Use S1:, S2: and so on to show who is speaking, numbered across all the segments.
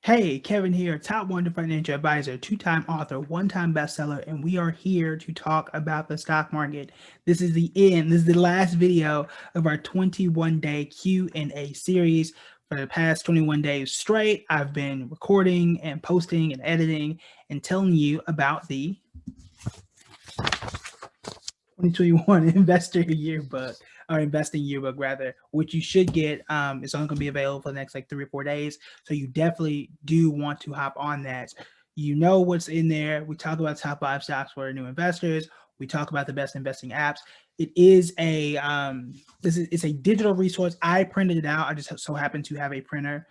S1: Hey, Kevin here, top 100 financial advisor, two-time author, one-time bestseller, and we are here to talk about the stock market. This is the end. This is the last video of our 21-day Q&A series. For the past 21 days straight, I've been recording and posting and editing and telling you about the 2021 Investor Yearbook, or Investing Yearbook rather, which you should get. It's only going to be available for the next like 3 or 4 days. So you definitely do want to hop on that. You know what's in there. We talk about top 5 stocks for new investors. We talk about the best investing apps. It is a it's a digital resource. I printed it out. I just so happen to have a printer.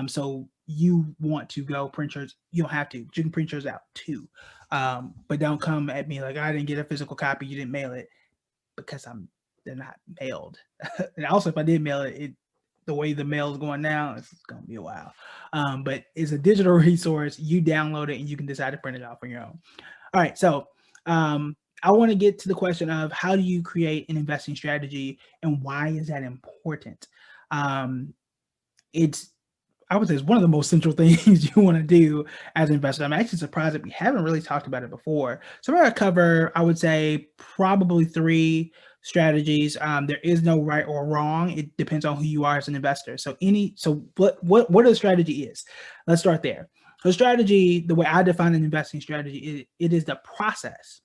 S1: So you want to go print yours, you don't have to. You can print yours out too. But don't come at me like I didn't get a physical copy, you didn't mail it, because they're not mailed. And also, if I did mail it, the way the mail is going now, it's gonna be a while. But it's a digital resource. You download it and you can decide to print it out for your own. All right, so I want to get to the question of how do you create an investing strategy and why is that important? It's I would say it's one of the most central things you want to do as an investor. I'm actually surprised that we haven't really talked about it before. So I'm going to cover, I would say, probably 3 strategies. There is no right or wrong. It depends on who you are as an investor. So what a strategy is? Let's start there. So strategy, the way I define an investing strategy, it is the process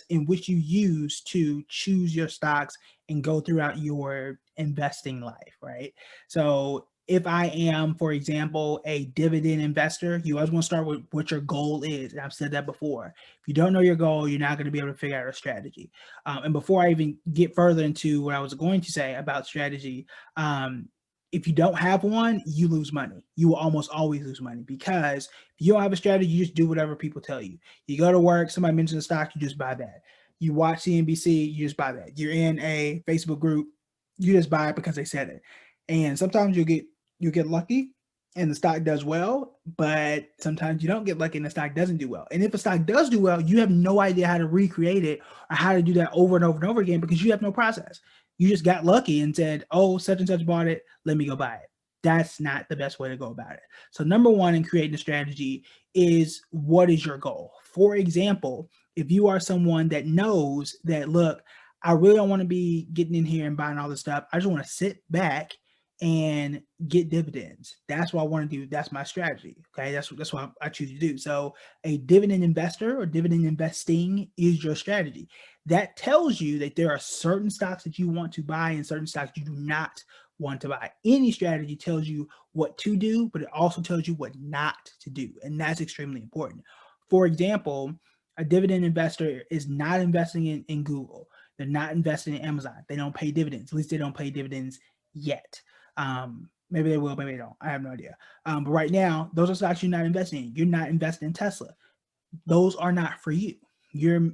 S1: in which you use to choose your stocks and go throughout your investing life, right? So if I am, for example, a dividend investor, you always want to start with what your goal is. And I've said that before. If you don't know your goal, you're not going to be able to figure out a strategy. And before I even get further into what I was going to say about strategy, if you don't have one, you lose money. You will almost always lose money because if you don't have a strategy, you just do whatever people tell you. You go to work, somebody mentions a stock, you just buy that. You watch CNBC, you just buy that. You're in a Facebook group, you just buy it because they said it. And sometimes you get lucky and the stock does well, but sometimes you don't get lucky and the stock doesn't do well. And if a stock does do well, you have no idea how to recreate it or how to do that over and over and over again because you have no process. You just got lucky and said, oh, such and such bought it, let me go buy it. That's not the best way to go about it. So number one in creating a strategy is, what is your goal? For example, if you are someone that knows that, look, I really don't want to be getting in here and buying all this stuff. I just want to sit back and get dividends. That's what I want to do. That's my strategy. Okay. That's what I choose to do. So a dividend investor or dividend investing is your strategy. That tells you that there are certain stocks that you want to buy and certain stocks you do not want to buy. Any strategy tells you what to do, but it also tells you what not to do. And that's extremely important. For example, a dividend investor is not investing in Google. They're not investing in Amazon. They don't pay dividends. At least they don't pay dividends yet. Maybe they will, maybe they don't. I have no idea. But right now, those are stocks you're not investing in. You're not investing in Tesla. Those are not for you. You're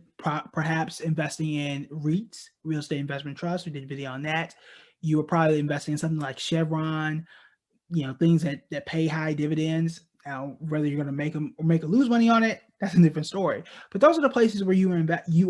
S1: perhaps investing in REITs, real estate investment trusts. We did a video on that. You are probably investing in something like Chevron, things that pay high dividends. Now, whether you're going to make them or make or lose money on it, that's a different story. But those are the places where you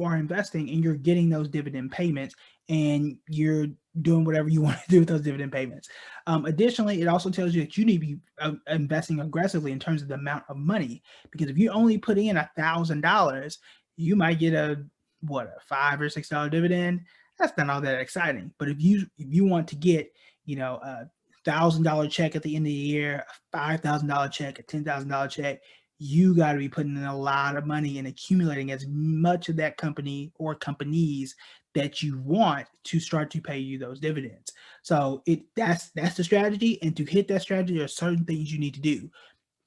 S1: are investing and you're getting those dividend payments and you're doing whatever you want to do with those dividend payments. Additionally, it also tells you that you need to be investing aggressively in terms of the amount of money, because if you only put in $1,000, you might get a $5 or $6 dividend. That's not all that exciting. But if you want to get a $1,000 check at the end of the year, a $5,000 check, a $10,000 check, you got to be putting in a lot of money and accumulating as much of that company or companies that you want to start to pay you those dividends. So that's the strategy. And to hit that strategy, there are certain things you need to do.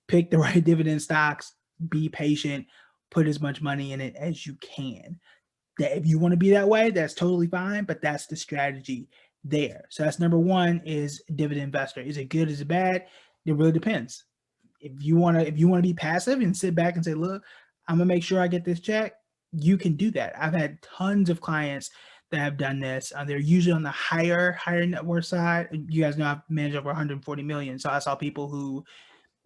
S1: Pick the right dividend stocks, be patient, put as much money in it as you can. That if you want to be that way, that's totally fine, but that's the strategy there. So that's number one, is dividend investor. Is it good? Is it bad? It really depends. If you want to be passive and sit back and say, look, I'm gonna make sure I get this check, you can do that. I've had tons of clients that have done this. They're usually on the higher net worth side. You guys know I've managed over 140 million. So I saw people who,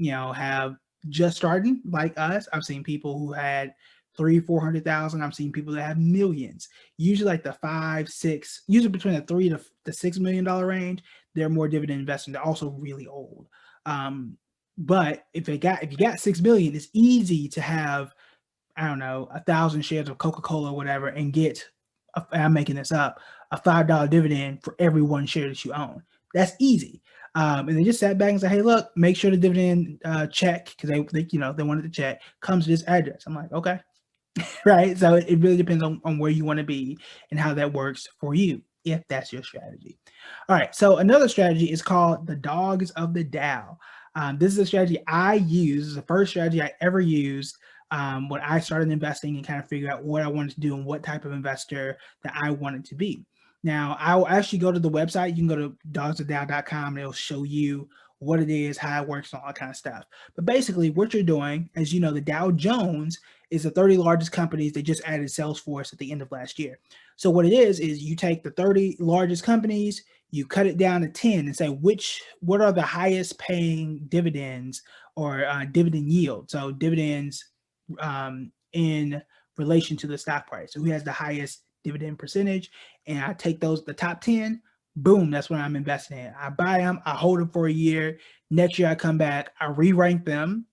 S1: have just started like us. I've seen people who had 400,000. I've seen people that have millions. Usually like the 5, 6, usually between the $3 to $6 million range. They're more dividend investing. They're also really old. But if you got 6 million, it's easy to have, I don't know, 1,000 shares of Coca-Cola or whatever, and get, I'm making this up, a $5 dividend for every one share that you own. That's easy. And they just sat back and said, hey, look, make sure the dividend check, because they wanted to check, comes to this address. I'm like, okay, right? So it really depends on where you want to be and how that works for you, if that's your strategy. All right. So another strategy is called the Dogs of the Dow. This is a strategy I use. This is the first strategy I ever used when I started investing and kind of figure out what I wanted to do and what type of investor that I wanted to be. Now, I will actually go to the website. You can go to dogsofdow.com and it'll show you what it is, how it works, and all that kind of stuff. But basically, what you're doing, as you know, the Dow Jones is the 30 largest companies. They just added Salesforce at the end of last year. So what it is you take the 30 largest companies, you cut it down to 10 and say what are the highest paying dividends or dividend yield. So dividends in relation to the stock price. So who has the highest dividend percentage? And I take the top 10, boom, that's what I'm investing in. I buy them, I hold them for a year. Next year I come back, I re-rank them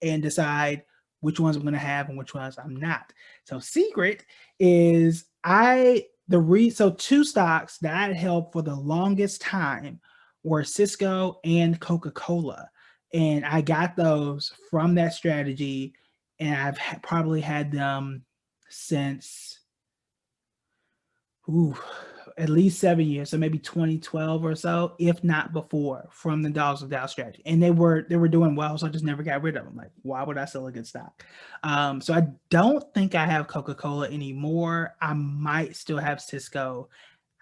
S1: and decide which ones I'm going to have and which ones I'm not. So secret is so two stocks that I held for the longest time were Cisco and Coca-Cola. And I got those from that strategy, and I've probably had them since ooh, at least 7 years, so maybe 2012 or so, if not before, from the Dogs of Dow strategy. And they were doing well, so I just never got rid of them. Like, why would I sell a good stock? So I don't think I have Coca-Cola anymore. I might still have Cisco.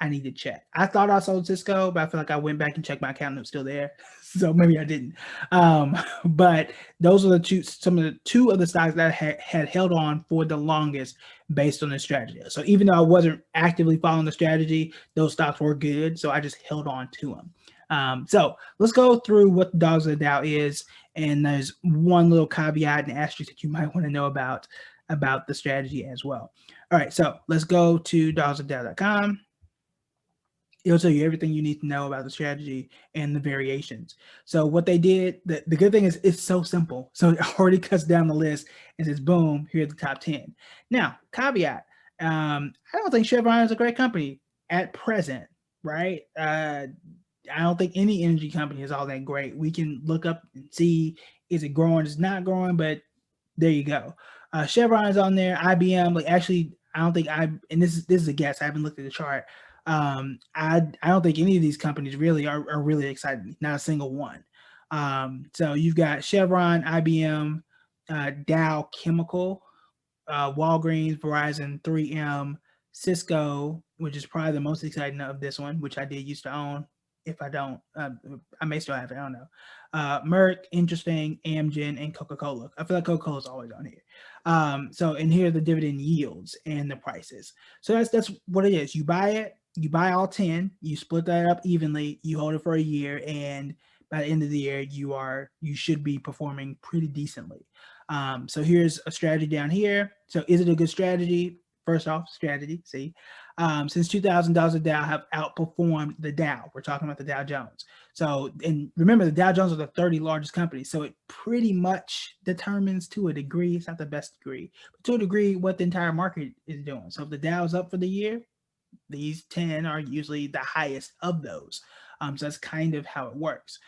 S1: I need to check. I thought I sold Cisco, but I feel like I went back and checked my account and it was still there. So maybe I didn't. But those are some of the two of the stocks that I had held on for the longest based on the strategy. So even though I wasn't actively following the strategy, those stocks were good. So I just held on to them. So let's go through what the Dogs of the Dow is. And there's one little caveat and asterisk that you might want to know about the strategy as well. All right, so let's go to dogsofdow.com. It'll tell you everything you need to know about the strategy and the variations. So what they did, the good thing is it's so simple. So it already cuts down the list and says, boom, here's the top 10. Now, caveat, I don't think Chevron is a great company at present, right? I don't think any energy company is all that great. We can look up and see, is it growing, is it not growing, but there you go. Chevron is on there, IBM, like actually, I don't think and this is a guess, I haven't looked at the chart. I don't think any of these companies really are really exciting me, not a single one. So you've got Chevron, IBM, Dow Chemical, Walgreens, Verizon, 3M, Cisco, which is probably the most exciting of this one, which I did used to own. If I don't, I may still have it. I don't know. Merck, interesting, Amgen, and Coca-Cola. I feel like Coca-Cola is always on here. So, and here are the dividend yields and the prices. So that's what it is. You buy it, you buy all 10, you split that up evenly, you hold it for a year, and by the end of the year, you should be performing pretty decently. So here's a strategy down here. So is it a good strategy? First off, strategy, see. Since 2000, Dow have outperformed the Dow. We're talking about the Dow Jones. So, and remember, the Dow Jones are the 30 largest companies. So it pretty much determines to a degree, it's not the best degree, but to a degree, what the entire market is doing. So if the Dow is up for the year, these 10 are usually the highest of those. So that's kind of how it works.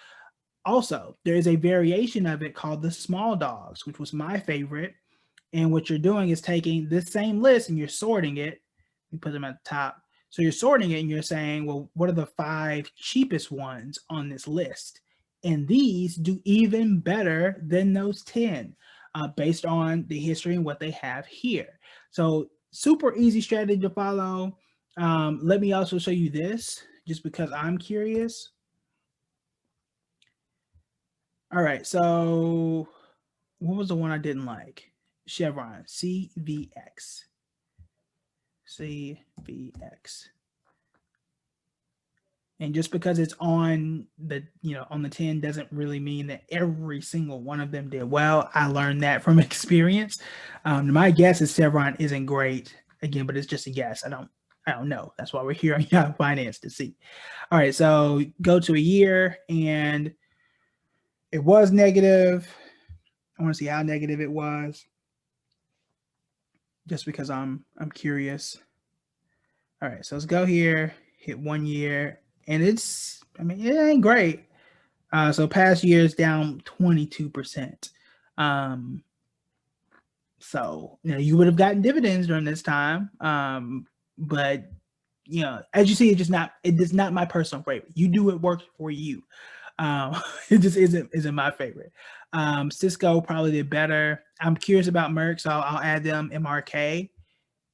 S1: Also, there is a variation of it called the small dogs, which was my favorite. And what you're doing is taking this same list and you're sorting it. You put them at the top. So you're sorting it and you're saying, well, what are the 5 cheapest ones on this list? And these do even better than those 10 based on the history and what they have here. So super easy strategy to follow. Let me also show you this just because I'm curious. All right, so what was the one I didn't like? Chevron, CVX. CVX. And just because it's on the, on the 10 doesn't really mean that every single one of them did well. I learned that from experience. My guess is Chevron isn't great again, but it's just a guess. I don't know. That's why we're here on Yahoo Finance to see. All right, so go to a year and It was negative. I want to see how negative it was, just because I'm curious. All right, so let's go here, hit 1 year, and it's, I mean, it ain't great. So past years down 22%. Um, so you would have gotten dividends during this time, but as you see, it is not my personal favorite. You do what works for you. It just isn't my favorite. Cisco probably did better. I'm curious about Merck, so I'll add them MRK,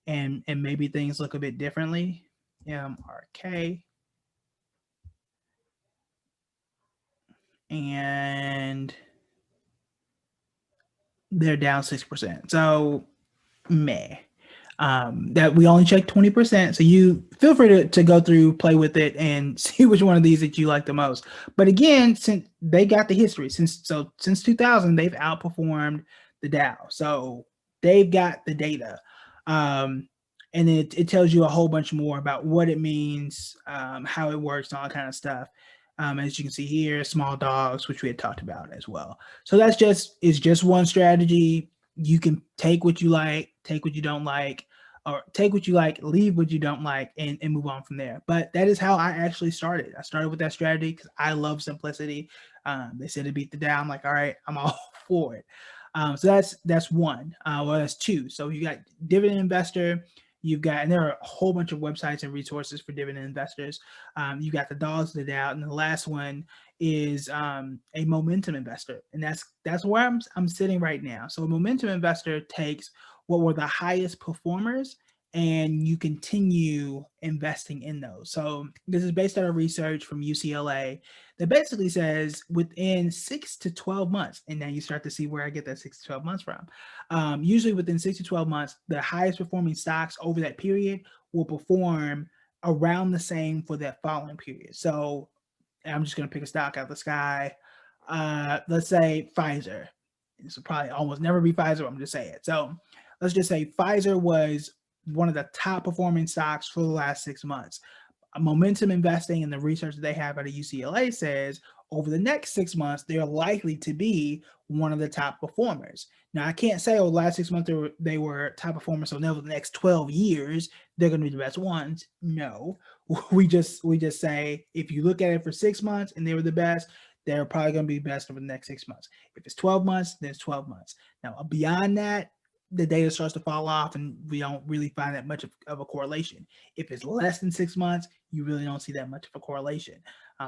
S1: and maybe things look a bit differently. MRK, and they're down 6%. So meh. That we only check 20%. So you feel free to go through, play with it, and see which one of these that you like the most. But again, since they got the history, since 2000, they've outperformed the Dow. So they've got the data. Um, and it tells you a whole bunch more about what it means, how it works, and all that kind of stuff. As you can see here, small dogs, which we had talked about as well. So it's just one strategy. You can take what you like, take what you don't like, or take what you like, leave what you don't like, and move on from there. But that is how I actually started. I started with that strategy because I love simplicity. They said to beat the Dow. I'm like, all right, I'm all for it. So that's one. Well, that's two. So you got dividend investor. You've got, and there are a whole bunch of websites and resources for dividend investors. You got the dogs of the Dow, and the last one is a momentum investor, and that's where I'm sitting right now. So a momentum investor takes what were the highest performers, and you continue investing in those. So this is based on a research from UCLA that basically says within 6 to 12 months, and now you start to see where I get that 6 to 12 months from. Usually within 6 to 12 months, the highest performing stocks over that period will perform around the same for that following period. So I'm just going to pick a stock out of the sky. Let's say Pfizer. This will probably almost never be Pfizer. I'm just saying it. So let's just say Pfizer was one of the top performing stocks for the last 6 months. Momentum investing and the research that they have at UCLA says over the next 6 months, they're likely to be one of the top performers. Now, I can't say, the last 6 months they were top performers, so now the next 12 years, they're going to be the best ones. No, we just say if you look at it for 6 months and they were the best, they're probably going to be best over the next 6 months. If it's 12 months, then it's 12 months. Now, beyond that, the data starts to fall off and we don't really find that much of a correlation. If it's less than 6 months, you really don't see that much of a correlation.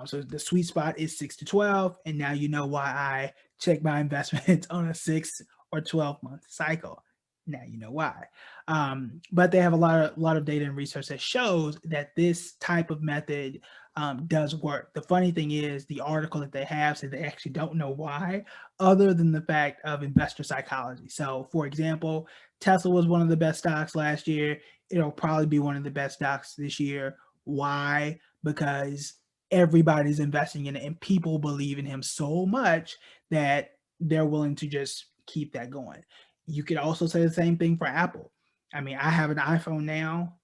S1: So the sweet spot is 6 to 12, and now you know why I check my investments on a 6 or 12 month cycle. Now you know why. But they have a lot of data and research that shows that this type of method does work. The funny thing is, the article that they have said they actually don't know why, other than the fact of investor psychology. So, for example, Tesla was one of the best stocks last year. It'll probably be one of the best stocks this year. Why? Because everybody's investing in it and people believe in him so much that they're willing to just keep that going. You could also say the same thing for Apple. I mean, I have an iPhone now,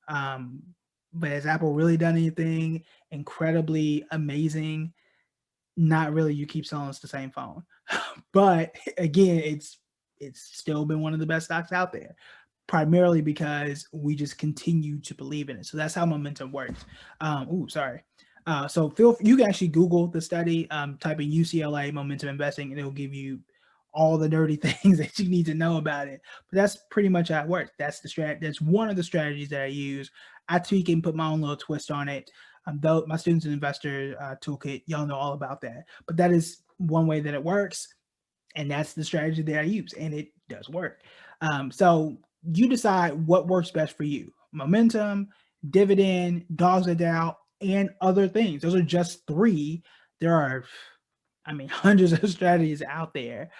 S1: but has Apple really done anything incredibly amazing? Not really. You keep selling us the same phone. But again, it's still been one of the best stocks out there, primarily because we just continue to believe in it. So that's how momentum works. Sorry. So you can actually Google the study, type in UCLA momentum investing, and it'll give you all the nerdy things that you need to know about it. But that's pretty much how it works. That's one of the strategies that I use. I tweak and put my own little twist on it. Though my students and investor toolkit, y'all know all about that. But that is one way that it works, and that's the strategy that I use, and it does work. So you decide what works best for you: momentum, dividend, dogs that doubt, and other things. Those are just three. There are, I mean, hundreds of strategies out there.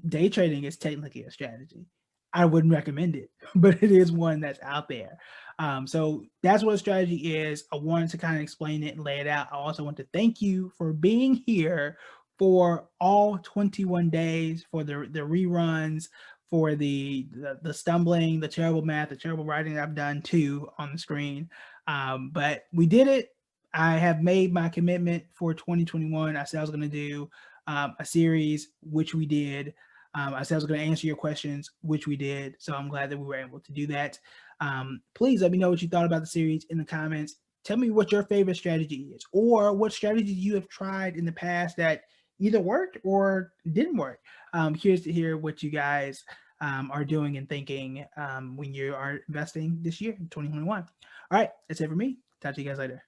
S1: Day trading is technically a strategy. I wouldn't recommend it, but it is one that's out there. So that's what a strategy is. I wanted to kind of explain it and lay it out. I also want to thank you for being here for all 21 days, for the reruns, for the stumbling, the terrible math, the terrible writing that I've done too on the screen. But we did it. I have made my commitment for 2021. I said I was going to do a series, which we did. I said I was going to answer your questions, which we did. So I'm glad that we were able to do that. Please let me know what you thought about the series in the comments. Tell me what your favorite strategy is, or what strategy you have tried in the past that either worked or didn't work. Curious to hear what you guys are doing and thinking when you are investing this year in 2021. All right, that's it for me. Talk to you guys later.